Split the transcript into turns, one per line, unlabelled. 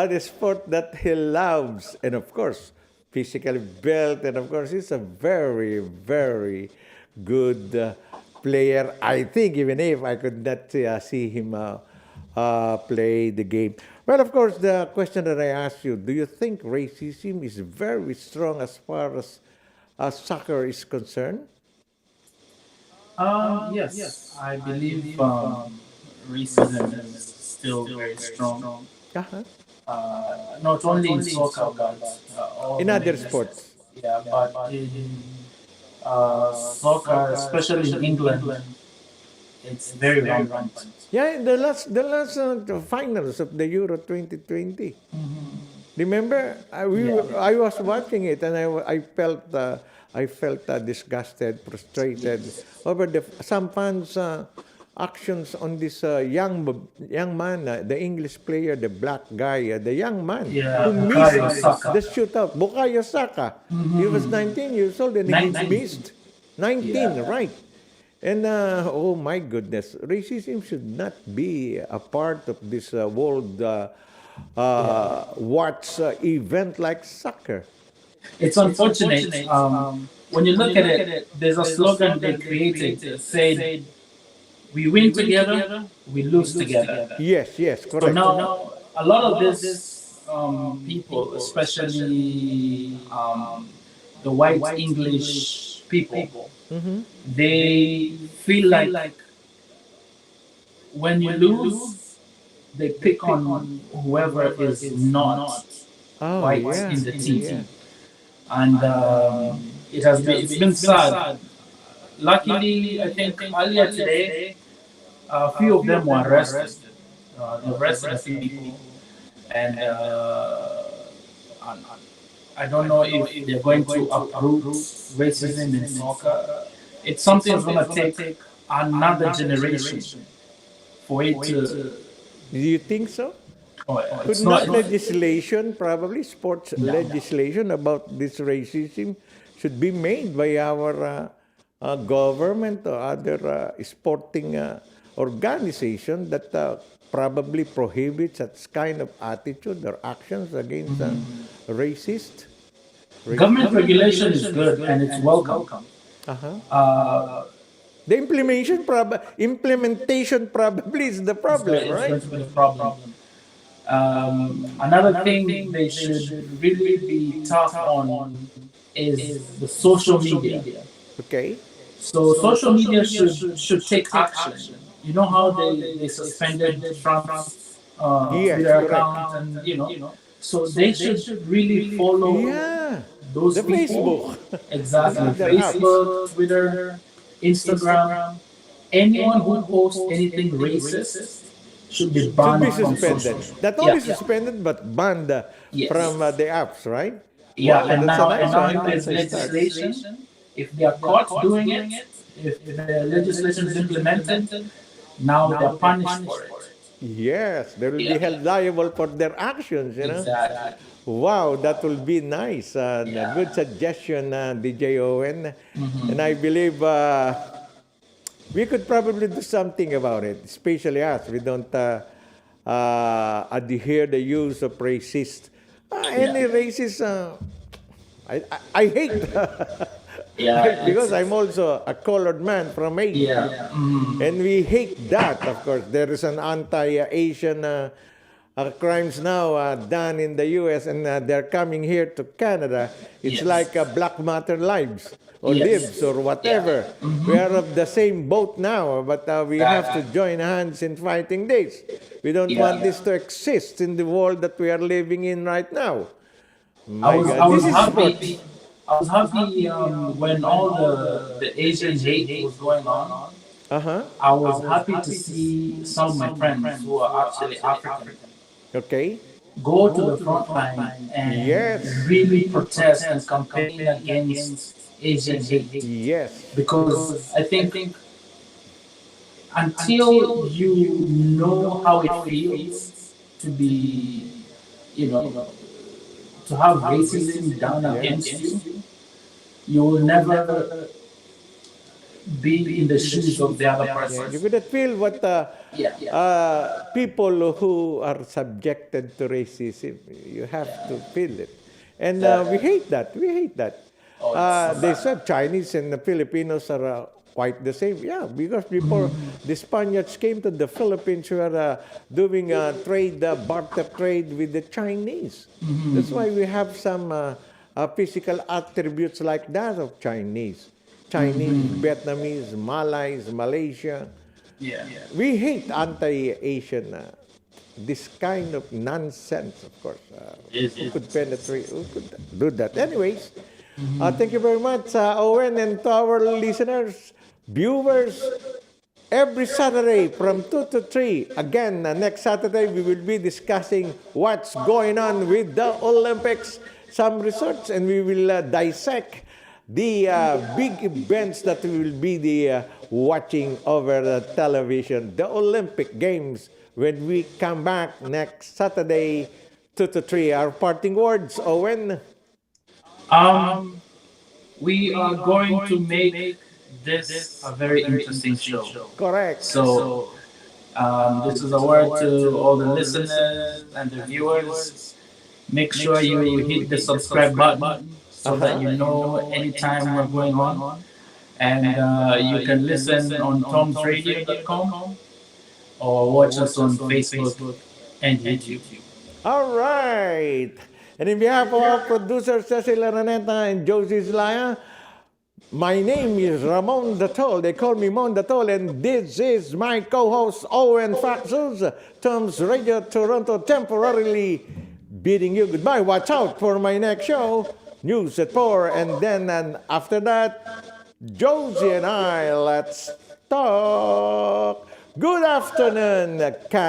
the sport that he loves, and of course, physically built, and of course, he's a very, very good player. I think even if I could not see him play the game. Well, of course, the question that I asked you: do you think racism is very strong as far as soccer is concerned?
Yes, I believe racism is still very strong.
Uh-huh.
Not only in soccer, but all
In
the
other
major
sports.
sports. Yeah, but in soccer, especially in England, it's very rampant.
Yeah, the last finals of the Euro 2020. Remember,
Yeah.
I was watching it and I felt disgusted, frustrated over some fans' actions on this young man, the English player, the black guy, the young man
Yeah,
who missed
Bukayo
the
Saka.
shootout. Bukayo Saka. He was 19 years old and he
19.
missed. 19,
Yeah.
right? And oh my goodness, racism should not be a part of this world
Yeah.
watch event like soccer.
It's unfortunate. When you look at it, there's a slogan they created that said, "We win together, we lose together."
Yes, yes,
So
correct.
now a lot of these people, especially the white English people,
Mm-hmm.
they feel like when you lose, they pick on whoever is not
Oh
white
yeah,
in the
yeah.
team, and it's been sad. Luckily, I think earlier today, a few of them were arrested. They arrested a few people, and I don't know if they're going to uproot racism in soccer. It's something that's going to take another generation for it to.
Do you think so?
Oh,
Could
it's not.
not legislation, probably sports
No.
legislation about this racism, should be made by our government or other sporting organization that probably prohibits such kind of attitude or actions against racist?
Government
Racist?
regulation is good and it's welcome.
Uh-huh.
Uh,
The implementation probably is the problem,
it's
right?
going to be the problem. Another thing they should really be tough on is the social media.
Okay.
So social media should take action. You know how they suspended Trump's
Yes,
Twitter
correct.
account, and so they should really follow
Yeah.
those
The
people.
Facebook and
Exactly.
other apps.
Facebook, Twitter, Instagram. Anyone who posts anything racist should be
Should
banned
be
from social.
suspended. Not
Yeah,
only suspended, but banned
yes.
from the apps, right?
Yeah,
Wow,
and
that's a
now
nice
if
one.
there's
That's a start.
legislation, if they are caught doing it, if the legislation is implemented, now they're punished for it.
Yes, they will be
Yeah,
held liable for their actions.
exactly.
Wow, that will be nice. A good
Yeah.
suggestion, DJ Owen. And I
Mm-hmm.
believe we could probably do something about it, especially us. We don't adhere the use of racist.
Yeah.
Any racist, I hate.
Yeah,
Because I'm also a colored man from Asia.
yeah. Mm-hmm.
And we hate that, of course. There is an anti-Asian crimes now done in the U.S. and they're coming here to Canada. It's
Yes.
like Black Matter Lives or Lives
Yes.
or
Yeah.
whatever. We
Mm-hmm.
are of the same boat now, but we have to
Exactly.
join hands in fighting this. We don't want
Yeah.
this to exist in the world that we are living in right now.
I
My
was I
God, this
was
is
happy.
sports.
I was happy when all the Asian hate was going on.
Uh huh.
I was happy to see some of my friends who are actually African
Okay.
go to the front line and
Yes.
really protest and campaign against Asian hate.
Yes.
Because I think until you know how it feels to be, you know, to have racism done
Yeah.
against you, you will never be in the shoes of the other
Yeah,
person.
you could feel what
Yeah.
people who are subjected to racism. You have to feel it, and we
Exactly.
hate that. We hate that.
Oh, it's so
They
bad.
said Chinese and the Filipinos are quite the same. Yeah, because before the Spaniards came to the Philippines, we were doing trade, barter trade with the Chinese. That's why we have some physical attributes like that of Chinese. Chinese, Vietnamese, Malays, Malaysia.
Yeah.
We hate anti-Asian, this kind of nonsense, of course. Who could penetrate, who could do that? Anyways, thank you very much, Owen, and to our listeners, viewers, every Saturday from 2 to 3. Again, next Saturday, we will be discussing what's going on with the Olympics, some research, and we will dissect the big events that we will be watching over the television, the Olympic Games, when we come back next Saturday, 2 to 3. Our parting words, Owen.
Um, we are going to make this a very interesting show.
Correct.
So, this is a word to all the listeners and the viewers. Make sure you hit the subscribe button so that
Uh-huh.
you know anytime we're going on. And you can listen on tomsradio.com or watch us on Facebook and YouTube.
All right. And in behalf of our producers, Cecil Araneta and Josie Zelaya, my name is Ramon Datol. They call me Mon Datol, and this is my co-host Owen Faxos, Tom's Radio Toronto, temporarily bidding you goodbye. Watch out for my next show, News at 4, and then and after that, Josie and I, let's talk. Good afternoon,